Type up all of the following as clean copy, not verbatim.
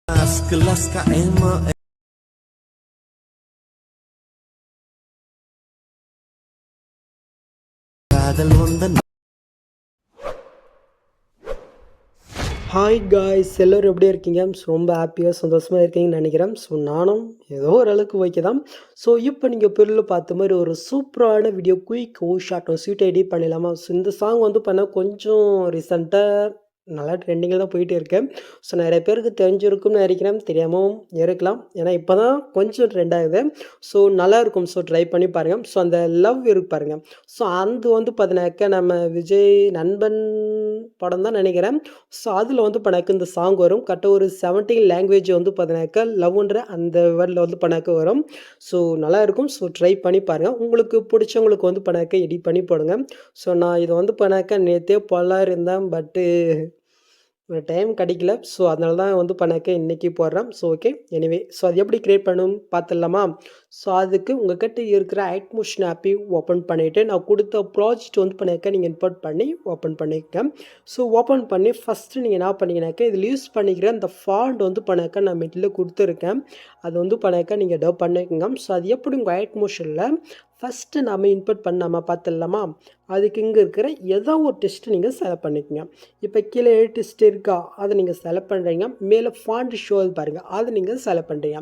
Kelas KM காதல் வந்த hi guys, எல்லோரும் எப்படி இருக்கீங்க? ரொம்ப ஹாப்பியாக சந்தோஷமாக இருக்கீங்கன்னு நினைக்கிறேன். ஸோ நானும் ஏதோ ஓரளவுக்கு ஓகே தான். ஸோ இப்போ நீங்கள் பொருள் பார்த்த மாதிரி ஒரு சூப்பரான video quick short sweet edit பண்ணிடலாமா? ஸோ இந்த சாங் வந்து பண்ணால் கொஞ்சம் ரீசெண்டாக நல்லா ட்ரெண்டிங்கில் தான் போயிட்டு இருக்கேன். ஸோ நிறைய பேருக்கு தெரிஞ்சிருக்கும்னு நினைக்கிறேன், தெரியாமல் இருக்கலாம். ஏன்னா இப்போ தான் கொஞ்சம் ட்ரெண்ட் ஆகுது. ஸோ நல்லாயிருக்கும். ஸோ ட்ரை பண்ணி பாருங்கள். ஸோ அந்த லவ் இருக்கு பாருங்கள். ஸோ அது வந்து பார்த்தினாக்கா நம்ம விஜய் நண்பன் படம் தான் நினைக்கிறேன். ஸோ அதில் வந்து பண்ணாக்க இந்த சாங் வரும். கரெக்டாக ஒரு 17 லாங்குவேஜ் வந்து பார்த்தினாக்கா லவ்ன்ற அந்த வேர்டில் வந்து பண்ணாக்க வரும். ஸோ நல்லாயிருக்கும். ஸோ ட்ரை பண்ணி பாருங்கள். உங்களுக்கு பிடிச்சவங்களுக்கு வந்து பண்ணாக்க எடிட் பண்ணி போடுங்க. ஸோ நான் இதை வந்து பண்ணாக்க நேற்றே போடலாம் இருந்தேன், பட்டு டைம் கிடைக்கல. ஸோ அதனால தான் வந்து பண்ணாக்க இன்றைக்கி போடுறேன். ஸோ ஓகே, எனிவே ஸோ அது எப்படி க்ரியேட் பண்ணணும் பார்த்துடலாமா? ஸோ அதுக்கு உங்கள் கிட்ட இருக்கிற ஆக்ட்மோஷன் ஆப்பை ஓப்பன் பண்ணிவிட்டு நான் கொடுத்த ப்ராஜெக்ட் வந்து பண்ணாக்க நீங்கள் இம்போர்ட் பண்ணி ஓப்பன் பண்ணிக்க. ஸோ ஓப்பன் பண்ணி ஃபஸ்ட்டு நீங்கள் என்ன பண்ணிங்கனாக்கா இதில் யூஸ் பண்ணிக்கிற அந்த ஃபாண்ட் வந்து பண்ணாக்க நான் மிடில் கொடுத்துருக்கேன். அது வந்து பண்ணாக்க நீங்கள் டெவ் பண்ணிக்கோங்க. ஸோ அது எப்படி உங்கள் ஆக்ட்மோஷனில் ஃபஸ்ட்டு நம்ம இன்புட் பண்ணாமல் பார்த்துடலாமா? அதுக்கு இங்கே இருக்கிற ஏதோ ஒரு டெஸ்ட்டு நீங்கள் செலக்ட் பண்ணிக்கோங்க. இப்போ கீழே டெஸ்ட் இருக்கா, அதை நீங்கள் செலக்ட் பண்ணுறீங்க. மேலே ஃபாண்ட் ஷோ பாருங்கள், அதை நீங்கள் செலக்ட் பண்ணுறீங்க.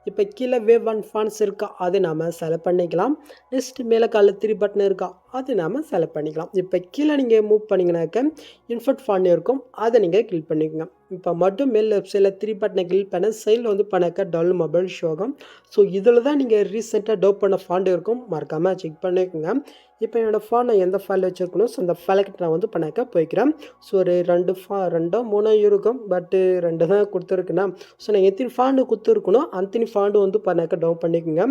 இப்போ கீழே வேவ் ஒன் ஃபாண்ட்ஸ் இருக்கா, அதை நாம் செலக்ட் பண்ணிக்கலாம். நெக்ஸ்ட்டு மேலே காலில் 3 பட்டன் இருக்கா, அது நாம் செலக்ட் பண்ணிக்கலாம். இப்போ கீழே நீங்கள் மூவ் பண்ணிங்கனாக்க இன்ஃபர்ட் ஃபாண்ட் இருக்கும், அதை நீங்கள் கிளிக் பண்ணிக்கோங்க. இப்போ மட்டும் மேல் லெஃப்ட் சைடில் 3 பட்டனை கிளிக் பண்ண சைடில் வந்து பண்ணாக்க டவுன் மொபைல் ஷோகம். ஸோ இதில் தான் நீங்கள் ரீசெண்டாக டவுன் பண்ண ஃபாண்ட் இருக்கும், மறக்காமல் செக் பண்ணிக்கோங்க. இப்போ என்னோடய ஃபாண்ட் நான் எந்த ஃபைல் வச்சுருக்கணும், ஸோ அந்த ஃபைலுக்கு நான் வந்து பண்ணாக்க போய்க்கிறேன். ஸோ ஒரு 2 3 இருக்கும், பட்டு 2 தான் கொடுத்துருக்குண்ணா. ஸோ நான் எத்தனை ஃபாண்டு கொடுத்துருக்கணும் அத்தனை ஃபாண்டு வந்து பண்ணாக்க டவுன் பண்ணிக்கோங்க.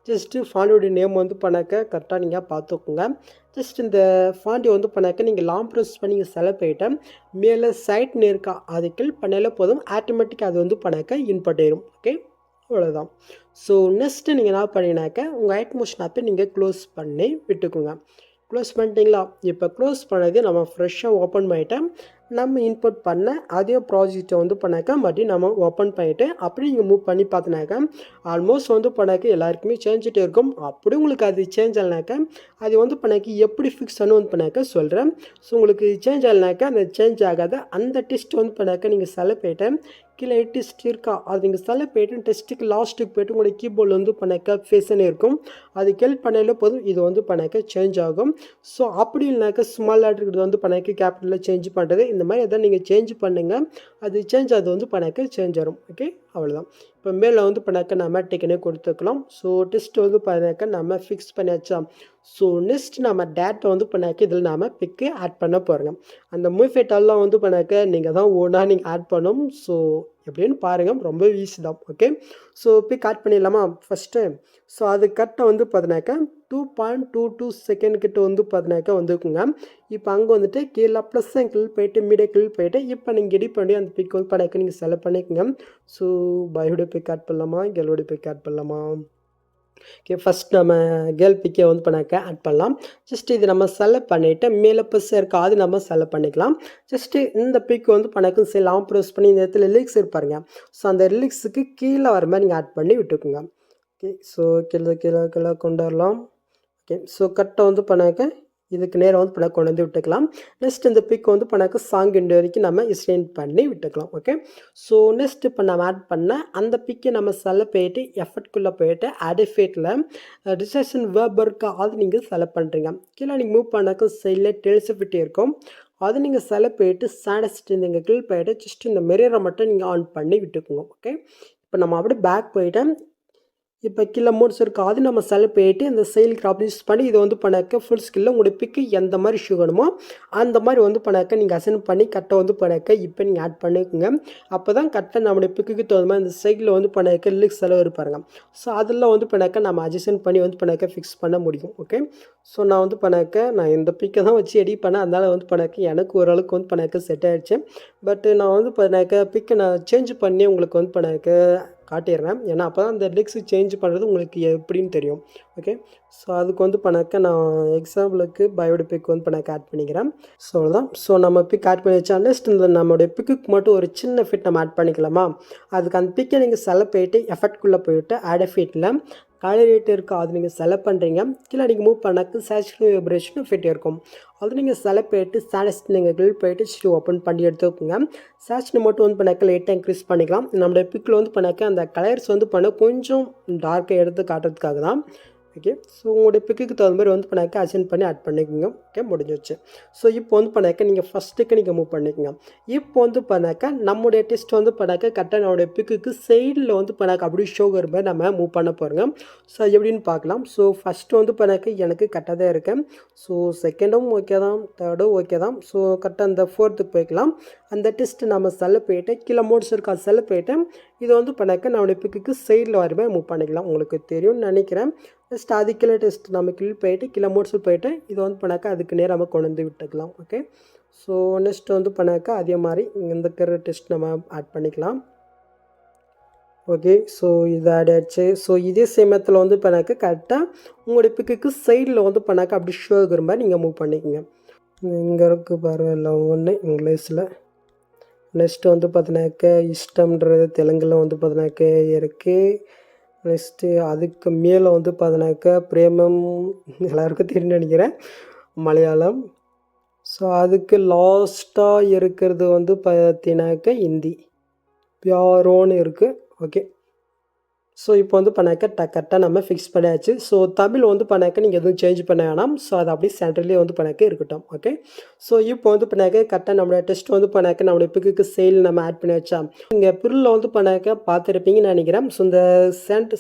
ஜஸ்ட்டு ஃபாண்டோடைய நேம் வந்து பண்ணாக்க கரெக்டாக நீங்கள் பார்த்துக்கோங்க. ஜஸ்ட் இந்த ஃபாண்ட்டை வந்து பண்ணாக்க நீங்கள் லாங் ப்ரெஸ் பண்ணி செலக்ட் பண்ணிவிட்டு மேலே சைட்னு இருக்கா, அதை கிளிக் பண்ணாலே போதும், ஆட்டோமேட்டிக்காக அது வந்து பண்ணாக்க இன்புட் ஆயிடும். ஓகே, அவ்வளோதான். ஸோ நெக்ஸ்ட்டு நீங்கள் என்ன பண்ணினாக்க உங்கள் ஆக்ட்மோஷன் ஆப்பை நீங்கள் க்ளோஸ் பண்ணி விட்டுக்குங்க. க்ளோஸ் பண்ணிட்டீங்களா? இப்போ க்ளோஸ் பண்ணது நம்ம ஃப்ரெஷ்ஷாக ஓப்பன் பண்ணிவிட்டு நம்ம இன்புட் பண்ண அதே ப்ராஜெக்டை வந்து பண்ணாக்க மறுபடியும் நம்ம ஓப்பன் பண்ணிவிட்டு அப்படி நீங்கள் மூவ் பண்ணி பார்த்தினாக்க ஆல்மோஸ்ட் வந்து பண்ணாக்க எல்லாருக்குமே சேஞ்சிட்டே இருக்கும். அப்படி உங்களுக்கு அது சேஞ்ச் ஆகலைனாக்க அது வந்து பண்ணாக்க எப்படி ஃபிக்ஸ் பண்ணணும் வந்து பண்ணாக்க சொல்கிறேன். ஸோ உங்களுக்கு சேஞ்ச் ஆகலைனாக்க அந்த சேஞ்ச் ஆகாத அந்த டெஸ்ட் வந்து பண்ணாக்க நீங்கள் செலக்ட் பண்ணிவிட்டு கீழே டெஸ்ட் இருக்கா, அது நீங்கள் செலக்ட் போய்ட்டு டெஸ்ட்டுக்கு லாஸ்ட்டுக்கு போய்ட்டு உங்களுடைய கீபோர்டில் வந்து பண்ணாக்க ஃபேஷன் இருக்கும், அது ஹெல்ப் பண்ணாலே போதும், இது வந்து பண்ணாக்க சேஞ்ச் ஆகும். ஸோ அப்படி இல்லைனாக்கா ஸ்மால் லெட்டர் வந்து பண்ணாக்க கேபிட்டலில் சேஞ்ச் பண்ணுறது, இந்த மாதிரி எதாவது நீங்கள் சேஞ்ச் பண்ணுங்கள், அது சேஞ்ச் அது வந்து பண்ணாக்க சேஞ்ச் ஆகும். ஓகே, அவ்வளோதான். இப்போ மேலே வந்து பண்ணாக்க நம்ம டெக்னே கொடுத்துக்கலாம். ஸோ டெஸ்ட் வந்து பண்ணாக்க நம்ம ஃபிக்ஸ் பண்ணியாச்சா? ஸோ நெக்ஸ்ட் நம்ம டேட்டா வந்து பண்ணாக்க இதில் நாம் பிக்கு ஆட் பண்ண போகிறோங்க. அந்த மூவிஃபேட்டெல்லாம் வந்து பண்ணாக்க நீங்கள் தான் ஓனாக நீங்கள் ஆட் பண்ணணும். ஸோ எப்படின்னு பாருங்கள், ரொம்ப ஈஸி தான். ஓகே, ஸோ பிக் ஆட் பண்ணிடலாமா ஃபஸ்ட்டு? ஸோ அது கரெக்டாக வந்து பார்த்தினாக்கா 2.22 செகண்ட் கிட்ட வந்து பார்த்தினாக்கா வந்துக்குங்க. இப்போ அங்கே வந்துட்டு கீழே ப்ளஸ் கிளிக் போய்ட்டு மீடியா கிளிக் போய்ட்டு இப்போ நீங்கள் எடிட் பண்ணி அந்த பிக் வந்து பண்ணாக்க நீங்கள் செலக்ட் பண்ணிக்கோங்க. ஸோ பாயோடைய பிக் ஆட் பண்ணலாமா, கேர்ளோடைய பிக் ஆட் பண்ணலாமா? ஓகே, ஃபஸ்ட் நம்ம கேர்ள் பிக்கை வந்து பண்ணாக்க ஆட் பண்ணலாம். ஜஸ்ட் இது நம்ம செலக்ட் பண்ணிவிட்டு மேலே ப்ளஸ் இருக்கா, அது நம்ம செலக்ட் பண்ணிக்கலாம். ஜஸ்ட்டு இந்த பிக் வந்து பண்ணாக்க சரி லாங் ப்ரெஸ் பண்ணி இந்த இடத்துல லிரிக்ஸ் இருப்பாருங்க. ஸோ அந்த லிரிக்ஸுக்கு கீழே வர மாதிரி நீங்கள் ஆட் பண்ணி விட்டுக்குங்க. ஓகே, ஸோ கீழே கீழே கீழே கொண்டு வரலாம். ஓகே, ஸோ கரெக்டாக வந்து பண்ணாக்க இதுக்கு நேரம் வந்து பண்ண கொண்டு வந்து விட்டுக்கலாம். நெக்ஸ்ட் இந்த பிக் வந்து பண்ணாக்க சாங் எண்டு வரைக்கும் நம்ம எக்ஸ்டெண்ட் பண்ணி விட்டுக்கலாம். ஓகே, ஸோ நெக்ஸ்ட் இப்போ நம்ம ஆட் பண்ண அந்த பிக்கை நம்ம செலக்ட் போயிட்டு எஃபர்ட்குள்ளே போயிட்டு ஆடிஃபேட்டில் ரிசெஷன் வேர்ப் இருக்கா, அது நீங்கள் செலக்ட் பண்ணுறீங்க. கீழே நீங்கள் மூவ் பண்ணாக்க சைடில் டெல்சிஃபிட்டி இருக்கும், அது நீங்கள் செலக்ட் போயிட்டு சாடஸ்ட் நீங்கள் கிளிக் போயிட்டு ஜஸ்ட் இந்த மிரரை மட்டும் நீங்கள் ஆன் பண்ணி விட்டுக்குங்க. ஓகே, இப்போ நம்ம அப்படியே பேக் போயிட்டு இப்போ கீழே மோட்ஸ் இருக்கா, அது நம்ம செலக்ட் போயிட்டு இந்த செயல் கிராப் யூஸ் பண்ணி இதை வந்து பண்ணாக்க ஃபுல் ஸ்கில்ல உங்களுடைய பிக்கு எந்த மாதிரி ஷூ வேணுமோ அந்த மாதிரி வந்து பண்ணாக்க நீங்கள் அசைன் பண்ணி கரெக்டாக வந்து பண்ணாக்க இப்போ நீங்கள் ஆட் பண்ணிக்கோங்க. அப்போ தான் கரெக்டாக நம்மளுடைய பிக்குக்கு தகுந்த மாதிரி இந்த சைடில் வந்து பண்ணாக்க லிரிக்ஸ் எல்லாம் இருப்பாருங்க. ஸோ அதெல்லாம் வந்து பண்ணாக்க நம்ம அட்ஜஸ்ட் பண்ணி வந்து பண்ணாக்க ஃபிக்ஸ் பண்ண முடியும். ஓகே, ஸோ நான் வந்து பண்ணாக்க நான் இந்த பிக்கை தான் வச்சு எடிட் பண்ணேன், அதனால் வந்து பண்ணாக்க எனக்கு ஓரளவுக்கு வந்து பண்ணாக்க செட் ஆகிடுச்சு. பட் நான் வந்து பண்ணாக்க பிக்கை நான் சேஞ்ச் பண்ணி உங்களுக்கு வந்து பண்ணாக்க காட்டிடுறேன். ஏன்னா அப்போ தான் அந்த லிரிக்ஸ் சேஞ்ச் பண்ணுறது உங்களுக்கு எப்படின்னு தெரியும். ஓகே. ஸோ அதுக்கு வந்து பண்ணாக்க நான் எக்ஸாம்பிளுக்கு பயோட பிக் வந்து பண்ணாக்க ஆட் பண்ணிக்கிறேன். ஸோ அவ்வளோதான். ஸோ நம்ம பிக் ஆட் பண்ணி வச்சா நெக்ஸ்ட் இந்த நம்மளுடைய பிக்குக்கு மட்டும் ஒரு சின்ன ஃபிட் நம்ம ஆட் பண்ணிக்கலாமா? அதுக்கு அந்த பிக்கை நீங்கள் செலக்ட் போயிட்டு எஃபெக்ட்குள்ளே போயிட்டு ஆட் எஃபெக்ட்டில் கலர் ரேட் இருக்குது, அது நீங்கள் செலக்ட் பண்ணுறீங்க. கீழே நீங்கள் மூவ் பண்ணாக்க சேச்சுரேஷன் வைப்ரேஷன் ஃபிட் இருக்கும். அது நீங்கள் செலக்ட் போயிட்டு சேனஸ்ட் நீங்கள் கிளிக் போயிட்டு ஸ்டூ ஓப்பன் பண்ணி எடுத்துக்கோங்க. சேச்சுரேஷன் மட்டும் வந்து பண்ணாக்க லைட்டாக இன்க்ரீஸ் பண்ணிக்கலாம். நம்மளுடைய பிக்கில் வந்து பண்ணாக்க அந்த கலர்ஸ் வந்து பண்ண கொஞ்சம் டார்க்காக எடுத்து காட்டுறதுக்காக தான். ஓகே. ஸோ உங்களுடைய பிக்குக்கு தகுந்த மாதிரி வந்து பண்ணாக்க அசைன் பண்ணி ஆட் பண்ணிக்கோங்க. ஓகே, முடிஞ்சிச்சு. ஸோ இப்போ வந்து பண்ணாக்க நீங்கள் ஃபஸ்ட்டுக்கு நீங்கள் மூவ் பண்ணிக்கோங்க. இப்போ வந்து பண்ணாக்க நம்முடைய டெஸ்ட் வந்து பண்ணாக்க கரெக்டாக நம்மளுடைய பிக்குக்கு சைடில் வந்து பண்ணாக்க அப்படி ஷோகர் மாதிரி நம்ம மூவ் பண்ண போகிறோங்க. ஸோ எப்படின்னு பார்க்கலாம். ஸோ ஃபஸ்ட்டு வந்து பண்ணாக்க எனக்கு கரெக்டாக தான் இருக்கேன். ஸோ செகண்டும் ஓகே தான், தேர்டும் ஓகே தான். ஸோ கரெக்டாக அந்த ஃபோர்த்துக்கு போய்க்கலாம். அந்த டெஸ்ட்டு நம்ம செல்ல போயிட்டு கீழே மோட்ஸ் இருக்கா செல்ல போயிட்டு இதை வந்து பண்ணாக்க நம்மளுடைய பிக்குக்கு சைடில் வர மாதிரி மூவ் பண்ணிக்கலாம். உங்களுக்கு தெரியும்னு நினைக்கிறேன். ஜஸ்ட் அதுக்குள்ள டெஸ்ட் நம்ம கீழ் போயிட்டு கீழே மோட்ஸில் போயிட்டு இதை வந்து பண்ணாக்கா அதுக்கு நேரம் நம்ம கொண்டு வந்து விட்டுக்கலாம். ஓகே. ஸோ நெக்ஸ்ட் வந்து பண்ணாக்கா அதே மாதிரி இந்த இருக்கிற டெஸ்ட் நம்ம ஆட் பண்ணிக்கலாம். ஓகே. ஸோ இது ஆட் ஆகிடுச்சு. ஸோ இதே சேமத்தில் வந்து பண்ணாக்க கரெக்டாக உங்களுடைய பிக்குக்கு சைடில் வந்து பண்ணாக்க அப்படி ஷோ இருக்கிற மாதிரி நீங்கள் மூவ் பண்ணிக்கோங்க. இங்கே இருக்குது பரவாயில்ல ஒன்று இங்கிலீஷில். நெக்ஸ்ட்டு வந்து பார்த்தினாக்க இஷ்டம்ன்றது தெலுங்கில் வந்து பார்த்தினாக்க இருக்குது. நெக்ஸ்ட்டு அதுக்கு மேலே வந்து பார்த்தினாக்க பிரேமம் எல்லாருக்கும் தெரியும்னு நினைக்கிறேன், மலையாளம். ஸோ அதுக்கு லாஸ்ட்டாக இருக்கிறது வந்து பார்த்தினாக்க ஹிந்தி பியாரோன்னு இருக்குது. ஓகே. ஸோ இப்போ வந்து பண்ணாக்க கரெக்டாக நம்ம ஃபிக்ஸ் பண்ணியாச்சு. ஸோ தமிழ் வந்து பண்ணாக்க நீங்கள் எதுவும் சேஞ்ச் பண்ண வேணாம். ஸோ அது அப்படியே சென்டர்லேயே வந்து பண்ணாக்க இருக்கட்டும். ஓகே. ஸோ இப்போ வந்து பண்ணாக்க கரெக்டாக நம்மளோட டெஸ்ட் வந்து பண்ணாக்க நம்மளுடைய பிக்குக்கு சேல் நம்ம ஆட் பண்ணி வச்சா இங்கே பிரில் வந்து பண்ணாக்க பார்த்துருப்பீங்கன்னு நினைக்கிறேன். ஸோ இந்த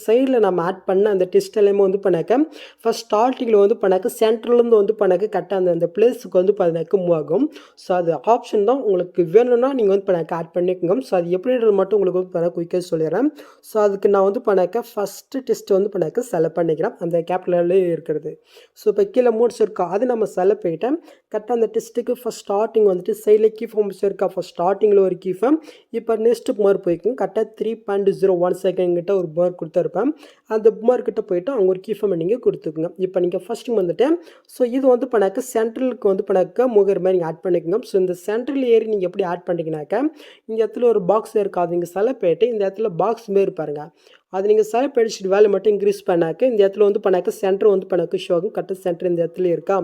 சைடில் நம்ம ஆட் பண்ண அந்த டெஸ்ட் எல்லாமே வந்து பண்ணாக்க ஃபஸ்ட் ஸ்டார்டிங்கில் வந்து பண்ணாக்க சென்டர்லேருந்து வந்து பண்ணாக்க கரெக்டாக அந்த பிளேஸுக்கு வந்து பண்ணாக்க மூவ் ஆகும். ஸோ அது ஆப்ஷன் தான், உங்களுக்கு வேணும்னா நீங்கள் வந்து பண்ணாக்க ஆட் பண்ணிக்கோங்க. ஸோ அது எப்படின்றது மட்டும் உங்களுக்கு வந்து பண்ண குயிக்காக சொல்லிடுறேன். ஸோ அதுக்கு நான் வந்து பண்ணாக்க ஃபஸ்ட்டு டெஸ்ட் வந்து பண்ணாக்க செலக்ட் பண்ணிக்கிறேன் அந்த கேபிட்டலே இருக்கிறது. ஸோ இப்போ கீழே மோட்ஸ் இருக்கா அது நம்ம செலக்ட் போயிட்டேன். கரெக்டாக அந்த டெஸ்ட்டுக்கு ஃபஸ்ட் ஸ்டார்டிங் வந்துட்டு சைடில் கீ ஃபார்ம்ஸ் இருக்கா, ஃபஸ்ட் ஸ்டார்டிங்கில் ஒரு கீ ஃபார்ம். இப்போ நெக்ஸ்ட்டு மார்க் போய்க்கும் கரெக்டாக 3.01 செகண்ட் கிட்ட ஒரு மார்க் கொடுத்துருப்பேன். அந்த மார்க் கிட்ட போயிட்டு அவங்க ஒரு கீ ஃபார்ம் நீங்கள் கொடுத்துக்குங்க. இப்போ நீங்கள் ஃபஸ்ட்டு வந்துட்டு ஸோ இது வந்து பண்ணாக்க சென்ட்ரலுக்கு வந்து பண்ணாக்க முகர் மாதிரி நீங்கள் ஆட் பண்ணிக்கோங்க. ஸோ இந்த சென்ட்ரல் ஏறி நீங்கள் எப்படி ஆட் பண்ணிங்கனாக்கா இந்த இடத்துல ஒரு பாக்ஸ் இருக்காது, நீங்கள் செலக்ட் போயிட்டு இந்த இடத்துல பாக்ஸ் மாரி பாருங்கள், அது நீங்கள் செலக்ட் அடிச்சுட்டு வேலை மட்டும் இன்க்ரீஸ் பண்ணாக்க இந்த இடத்துல வந்து பண்ணாக்க சென்டர் வந்து பண்ணாக்க ஷோ ஆகும். கரெக்டாக சென்டர் இந்த இடத்துல இருக்கா.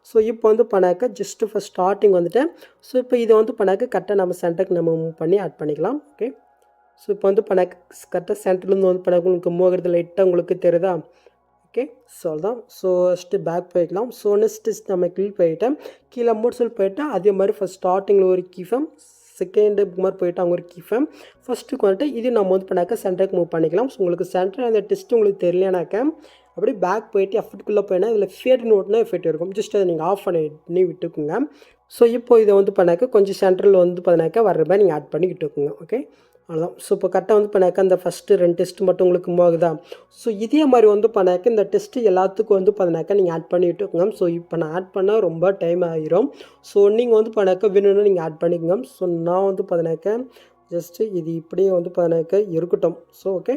ஸோ இப்போ வந்து பண்ணாக்க ஜஸ்ட்டு ஃபஸ்ட் ஸ்டார்டிங் வந்துட்டு ஸோ இப்போ இதை வந்து பண்ணாக்க கரெக்டாக நம்ம சென்டருக்கு நம்ம மூவ் பண்ணி ஆட் பண்ணிக்கலாம். ஓகே. ஸோ இப்போ வந்து பண்ணாக்க கரெக்டாக சென்டர்லேருந்து வந்து பண்ணாக்க உங்களுக்கு மூவ்கிறது லைட்டாக உங்களுக்கு தெரியுதா. ஓகே. ஸோ அதுதான். ஸோ ஃபஸ்ட்டு பேக் போய்க்கலாம். ஸோ நெக்ஸ்ட் நம்ம கீழ் போயிட்டேன் கீழே மோட்ஸில் போயிட்டு அதே மாதிரி ஃபஸ்ட் ஸ்டார்டிங்கில் ஒரு கீஃபம் செகண்டு மாதிரி போயிட்டு அவங்க ஒரு கீஃபம் ஃபஸ்ட்டுக்கு வந்துட்டு இது நம்ம வந்து பண்ணாக்க சென்டருக்கு மூவ் பண்ணிக்கலாம். ஸோ உங்களுக்கு சென்டர் அந்த டெஸ்ட்டு உங்களுக்கு தெரியலனாக்க அப்படியே பேக் போயிட்டு எஃபெக்ட்குள்ளே போயினா இதில் ஃபேட் நோட்னா எஃபெக்ட் இருக்கும். ஜஸ்ட் அதை நீங்கள் ஆஃப் பண்ணி விட்டுக்குங்க. ஸோ இப்போ இதை வந்து பண்ணாக்க கொஞ்சம் சென்டரில் வந்து பண்ணாக்க வர்ற மாதிரி நீங்கள் ஆட் பண்ணி விட்டுக்குங்க. ஓகே, அவ்வளோதான். ஸோ இப்போ கரெக்டாக வந்து பண்ணாக்க அந்த ஃபஸ்ட்டு 2 டெஸ்ட்டு மட்டும் உங்களுக்கு மூவ் ஆகுதா. ஸோ இதே மாதிரி வந்து பண்ணாக்க இந்த டெஸ்ட்டு எல்லாத்துக்கும் வந்து பண்ணாக்க நீங்கள் ஆட் பண்ணி விட்டுக்கோங்க. ஸோ இப்போ நான் ஆட் பண்ணால் ரொம்ப டைம் ஆகிரும். ஸோ நீங்கள் வந்து பண்ணாக்க வேணும்னா நீங்கள் ஆட் பண்ணிக்கோங்க. ஸோ நான் வந்து பண்ணாக்க ஜஸ்ட்டு இது இப்படியே வந்து பண்ணாக்க இருக்கட்டும். So okay.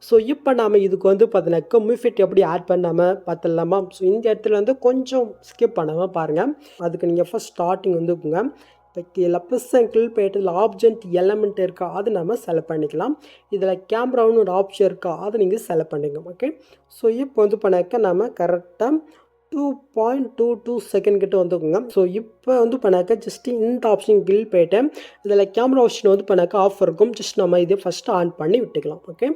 ஸோ இப்போ நாம் இதுக்கு வந்து பார்த்தீங்கன்னாக்கா மிஃபிட் எப்படி ஆட் பண்ணாமல் பார்த்துடலாமா. ஸோ இந்த இடத்துல வந்து கொஞ்சம் ஸ்கிப் பண்ணாமல் பாருங்கள். அதுக்கு நீங்கள் ஃபஸ்ட் ஸ்டார்டிங் வந்துக்குங்க. இப்போ கீழே ப்ளஸ் கிளிக் போய்ட்டு இதில் ஆப்ஜெக்ட் எலமெண்ட் இருக்கா அது நம்ம செலக்ட் பண்ணிக்கலாம். இதில் கேமரான்னு ஒரு ஆப்ஷன் இருக்கா அதை நீங்கள் செலக்ட் பண்ணிக்கணும். ஓகே. ஸோ இப்போ வந்து பண்ணாக்க நம்ம கரெக்டாக 2.22 செகண்ட் கிட்ட வந்துக்குங்க. ஸோ இப்போ வந்து பண்ணாக்க ஜஸ்ட்டு இந்த ஆப்ஷன் கிளிக் போய்ட்டு இதில் கேமரா ஆப்ஷன் வந்து பண்ணாக்க ஆஃப் இருக்கும். ஜஸ்ட் நம்ம இதை ஃபஸ்ட்டு ஆன் பண்ணி விட்டுக்கலாம். ஓகே.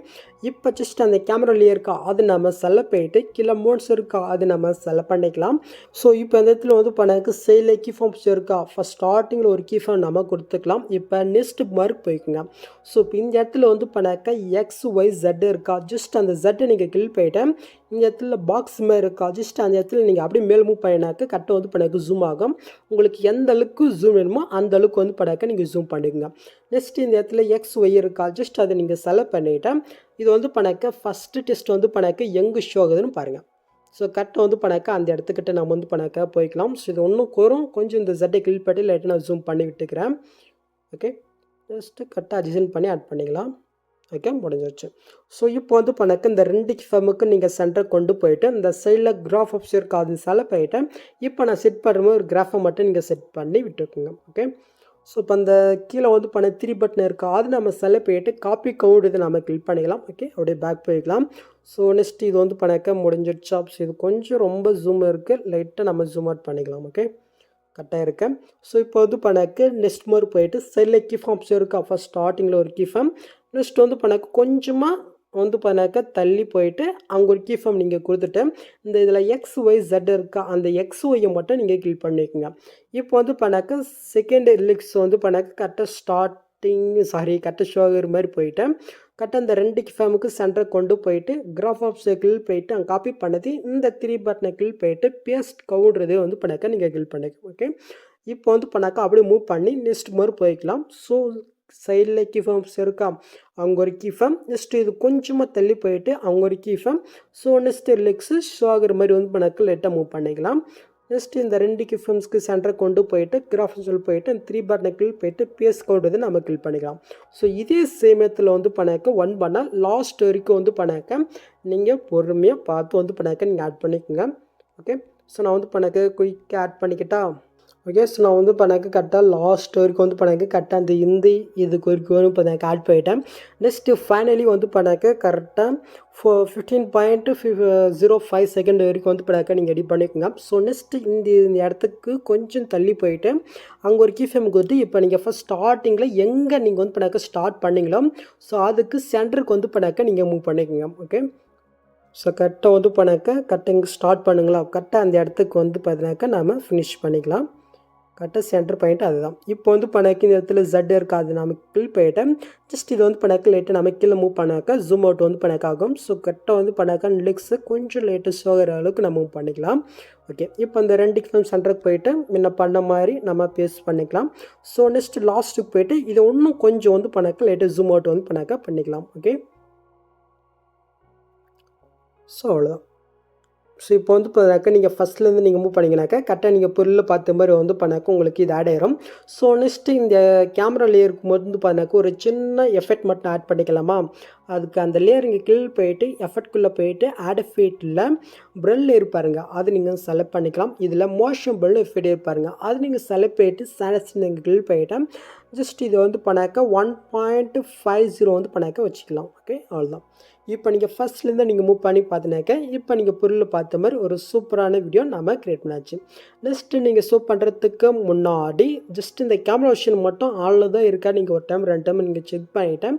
இப்போ ஜஸ்ட் அந்த கேமராலேயே இருக்கா அது நம்ம செலக்ட் போயிட்டு கீழே மோட்ஸ் இருக்கா அது நம்ம செலக்ட் பண்ணிக்கலாம். ஸோ இப்போ இந்த இடத்துல வந்து பண்ணாக்க சேல கீ ஃபார்ம்ஸ் இருக்கா ஃபஸ்ட் ஸ்டார்டிங்கில் ஒரு கீ ஃபார்ம் நம்ம கொடுத்துக்கலாம். இப்போ நெக்ஸ்ட் மார்க் போய்க்குங்க. ஸோ இப்போ இந்த இடத்துல வந்து பண்ணாக்க XYZ இருக்கா ஜஸ்ட் அந்த Z நீங்கள் கிளிக் போயிட்டு இந்த இடத்துல பாக்ஸ் மாதிரி இருக்கா ஜஸ்ட் அந்த இடத்துல நீங்கள் அப்படியே மேல் மூவ் பண்ணினாக்க கரெக்டாக வந்து பண்ணாக்க ஜூம் ஆகும். உங்களுக்கு எந்த அளவுக்கு ஜூம் வேணுமோ அந்த அளவுக்கு வந்து பண்ணாக்க நீங்கள் ஜூம் பண்ணிக்கோங்க. நெக்ஸ்ட் இந்த இடத்துல XY இருக்கா ஜஸ்ட் அதை நீங்கள் செலக்ட் பண்ணிவிட்டேன். இது வந்து பண்ணாக்க ஃபஸ்ட்டு டெஸ்ட் வந்து பண்ணாக்க எங்கே ஷோ ஆகுதுன்னு பாருங்கள். ஸோ கரெக்டாக வந்து பண்ணாக்க அந்த இடத்துக்கிட்ட நம்ம வந்து பண்ணாக்க போய்க்கலாம். ஸோ இது ஒன்றும் கோரும் கொஞ்சம் இந்த Z கிளிக் பண்ணி லைட்டாக நான் ஜூம் பண்ணி விட்டுக்கிறேன். ஓகே. ஜஸ்ட்டு கரெக்டாக அட்ஜஸ்ட் பண்ணி ஆட் பண்ணிக்கலாம். ஓகே, முடிஞ்சிருச்சு. ஸோ இப்போ வந்து பண்ணாக்க இந்த 2 கீஃபேமுக்கு நீங்கள் சென்டர் கொண்டு போயிட்டு இந்த சைடில் கிராஃப் ஆப்ஷன் இருக்குது அது செல போயிட்டு இப்போ நான் செட் பண்ணுற ஒரு கிராஃபை மட்டும் நீங்கள் செட் பண்ணி விட்டுருக்குங்க. ஓகே, ஸோ இப்போ அந்த கீழே வந்து பண்ண 3 பட்டன் இருக்குது அது நம்ம செல போயிட்டு காப்பி கவுண்ட் இது நம்ம கிளிக் பண்ணிக்கலாம். ஓகே, அப்படியே பேக் போய்க்கலாம். ஸோ நெக்ஸ்ட் இது வந்து பண்ணாக்க முடிஞ்சிடுச்சு. ஆப்ஸ் இது கொஞ்சம் ரொம்ப ஜூம் இருக்குது, லைட்டாக நம்ம ஜூம் அவுட் பண்ணிக்கலாம். ஓகே, கரெக்டாக இருக்கேன். ஸோ இப்போ வந்து பண்ணாக்க நெக்ஸ்ட் மாதிரி போயிட்டு சைடில் கீஃபார்ம் ஆப்ஷன் இருக்குது. அப்போ ஸ்டார்டிங்கில் ஒரு கீஃபார்ம் நெக்ஸ்ட் வந்து பண்ணாக்க கொஞ்சமாக வந்து பண்ணாக்க தள்ளி போயிட்டு அங்கே ஒரு கீஃபார்ம் நீங்கள் கொடுத்துட்டு இந்த இதில் XYZ இருக்கா அந்த XYயை மட்டும் நீங்கள் கிளிக் பண்ணிக்கோங்க. இப்போ வந்து பண்ணாக்க செகண்ட் லிக்ஸ் வந்து பண்ணாக்க கரெக்டாக கரெக்டாக ஷோ ஆகிற மாதிரி போயிட்டு கரெக்டாக இந்த 2 கீஃபார்முக்கு சென்டர் கொண்டு போயிட்டு கிராஃப் ஆஃப் கிளிக் போயிட்டு அங்கே காப்பி பண்ணது இந்த 3 பட்டனை கிளிக் போயிட்டு பேஸ்ட் கவுண்ட்றது வந்து பண்ணாக்க நீங்கள் கிளிக் பண்ணிக்க. ஓகே, இப்போ வந்து பண்ணாக்கா அப்படியே மூவ் பண்ணி நெக்ஸ்ட் மாதிரி போய்க்கலாம். ஸோ சைடில் கீஃபார்ம்ஸ் இருக்கா அவங்க ஒரு கீஃபார்ம் நெக்ஸ்ட்டு இது கொஞ்சமாக தள்ளி போயிட்டு அவங்க ஒரு கீஃபார்ம். ஸோ நெக்ஸ்ட்டு லிக்ஸு ஷோ ஆகிற மாதிரி வந்து பண்ணாக்க லைட்டாக மூவ் பண்ணிக்கலாம். நெக்ஸ்ட்டு இந்த 2 கீஃபார்ம்ஸ்க்கு சென்டரை கொண்டு போயிட்டு கிராஃப் போயிட்டு 3 பட்டனை கிளிக் போயிட்டு பேஸ் கவுண்ட் நம்ம கிளிக் பண்ணிக்கலாம். ஸோ இதே சேமத்தில் வந்து பண்ணாக்க 1 பண்ணால் லாஸ்ட் வரைக்கும் வந்து பண்ணாக்க நீங்கள் பொறுமையாக பார்த்து வந்து பண்ணாக்க நீங்கள் ஆட் பண்ணிக்கோங்க. ஓகே, ஸோ நான் வந்து பண்ணாக்க குயிக்காக ஆட் பண்ணிக்கிட்டா. ஓகே, ஸோ நான் வந்து பண்ணாக்க கரெக்டாக லாஸ்ட் வரைக்கும் வந்து பண்ணாக்க கரெக்டாக அந்த ஹிந்தி இதுக்கு வரைக்கும் பண்ணாக்க ஆட் பண்ணிட்டேன். நெக்ஸ்ட்டு ஃபைனலி வந்து பண்ணாக்க கரெக்டாக 15.05 செகண்ட் வரைக்கும் வந்து பண்ணாக்க நீங்கள் எடிட் பண்ணிக்கோங்க. ஸோ நெக்ஸ்ட்டு இந்த இடத்துக்கு கொஞ்சம் தள்ளி போயிட்டு அங்கே ஒரு கீஃபேமுக்கு வந்து இப்போ நீங்கள் ஃபஸ்ட் ஸ்டார்டிங்கில் எங்கே நீங்கள் வந்து பண்ணாக்க ஸ்டார்ட் பண்ணிங்களோ ஸோ அதுக்கு சென்டருக்கு வந்து பண்ணாக்க நீங்கள் மூவ் பண்ணிக்கோங்க. ஓகே, ஸோ கரெக்டாக வந்து பண்ணாக்க கரெக்டாக இங்கே ஸ்டார்ட் பண்ணுங்களா கரெக்டாக அந்த இடத்துக்கு வந்து பார்த்தினாக்கா நம்ம ஃபினிஷ் பண்ணிக்கலாம். கரெக்டாக சென்டர் பாயிண்ட் அதுதான். இப்போ வந்து பண்ணாக்க இந்த இடத்துல Z இருக்காது நம்ம கிளிக் போயிட்டேன். ஜஸ்ட் இது வந்து பண்ணாக்க லைட்டாக நம்ம கீழே மூவ் பண்ணாக்கா ஜூம் அவுட் வந்து பண்ணாக்க ஆகும். ஸோ கரெக்டாக வந்து பண்ணாக்கா லிக்ஸு கொஞ்சம் லேட்டஸ்ட் ஆகிற அளவுக்கு நம்ம மூவ் பண்ணிக்கலாம். ஓகே, இப்போ அந்த 2 கீஃபார்ம் சென்டருக்கு போயிட்டு முன்ன பண்ண மாதிரி நம்ம பேஸ்ட் பண்ணிக்கலாம். ஸோ நெக்ஸ்ட் லாஸ்ட்டுக்கு போயிட்டு இதை இன்னும் கொஞ்சம் வந்து பண்ணாக்க லைட்டாக ஜூம் அவுட் வந்து பண்ணாக்க பண்ணிக்கலாம். ஓகே, ஸோ அவ்வளோதான். ஸோ இப்போ வந்து பார்த்தாக்கா நீங்கள் ஃபஸ்ட்லேருந்து நீங்கள் மூவ் பண்ணிங்கனாக்கா கரெக்டாக நீங்கள் பொருள் பார்த்த மாதிரி வந்து பண்ணாக்க உங்களுக்கு இது ஆட் ஆயிரும். ஸோ நெக்ஸ்ட்டு இந்த கேமரா லேயருக்கு வந்து பார்த்தாக்க ஒரு சின்ன எஃபெக்ட் மட்டும் ஆட் பண்ணிக்கலாமா அதுக்கு அந்த லேயர் இங்கே கீழ் போயிட்டு எஃபெக்ட்குள்ளே போயிட்டு ஆட் எஃபெக்டில் ப்ரெல் இருப்பாருங்க அது நீங்கள் செலக்ட் பண்ணிக்கலாம். இதில் மோஷன் ப்ரெல் எஃபெக்ட் இருப்பாருங்க அது நீங்கள் செலக்ட் போயிட்டு சேனல்ஸ் நீங்கள் கீழ் போயிட்டு ஜஸ்ட் இதை வந்து பண்ணாக்க 1.50 வந்து பண்ணாக்க வச்சுக்கலாம். ஓகே, அவ்வளோதான். இப்போ நீங்கள் ஃபஸ்ட்லேருந்து நீங்கள் மூவ் பண்ணி பார்த்தினாக்க இப்போ நீங்கள் பொருள் பார்த்த மாதிரி ஒரு சூப்பரான வீடியோ நம்ம க்ரியேட் பண்ணாச்சு. நெக்ஸ்ட்டு நீங்கள் ஷோ பண்ணுறதுக்கு முன்னாடி ஜஸ்ட் இந்த கேமரா ஆப்ஷன் மட்டும் ஆளில் தான் இருக்கா நீங்கள் ஒரு டைம் 2 டைம் நீங்கள் செக் பண்ணிவிட்டேன்.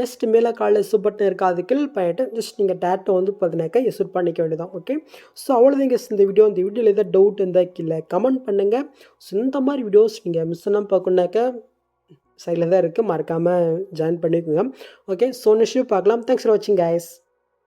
நெக்ஸ்ட் மேலே காலையில் ஷோ பட்டன் இருக்கா அது கிளிக் பண்ணிவிட்டு ஜஸ்ட் நீங்கள் டேட்டை வந்து பார்த்தினாக்கா ஷூட் பண்ணிக்க வேண்டியதான். ஓகே, ஸோ அவ்வளோதாங்க இந்த வீடியோவில் எதாவது டவுட் இருந்தால் கீழே கமெண்ட் பண்ணுங்கள். ஸோ இந்த மாதிரி வீடியோஸ் நீங்கள் மிஸ் பண்ணாமல் பார்க்கணுன்னாக்கா சைடில் தான் இருக்குது மறக்காமல் ஜாயின் பண்ணிக்கோங்க. ஓகே, ஸோ நெக்ஸ்ட் பார்க்கலாம். தேங்க்ஸ் ஃபார் வாட்சிங் கைஸ்.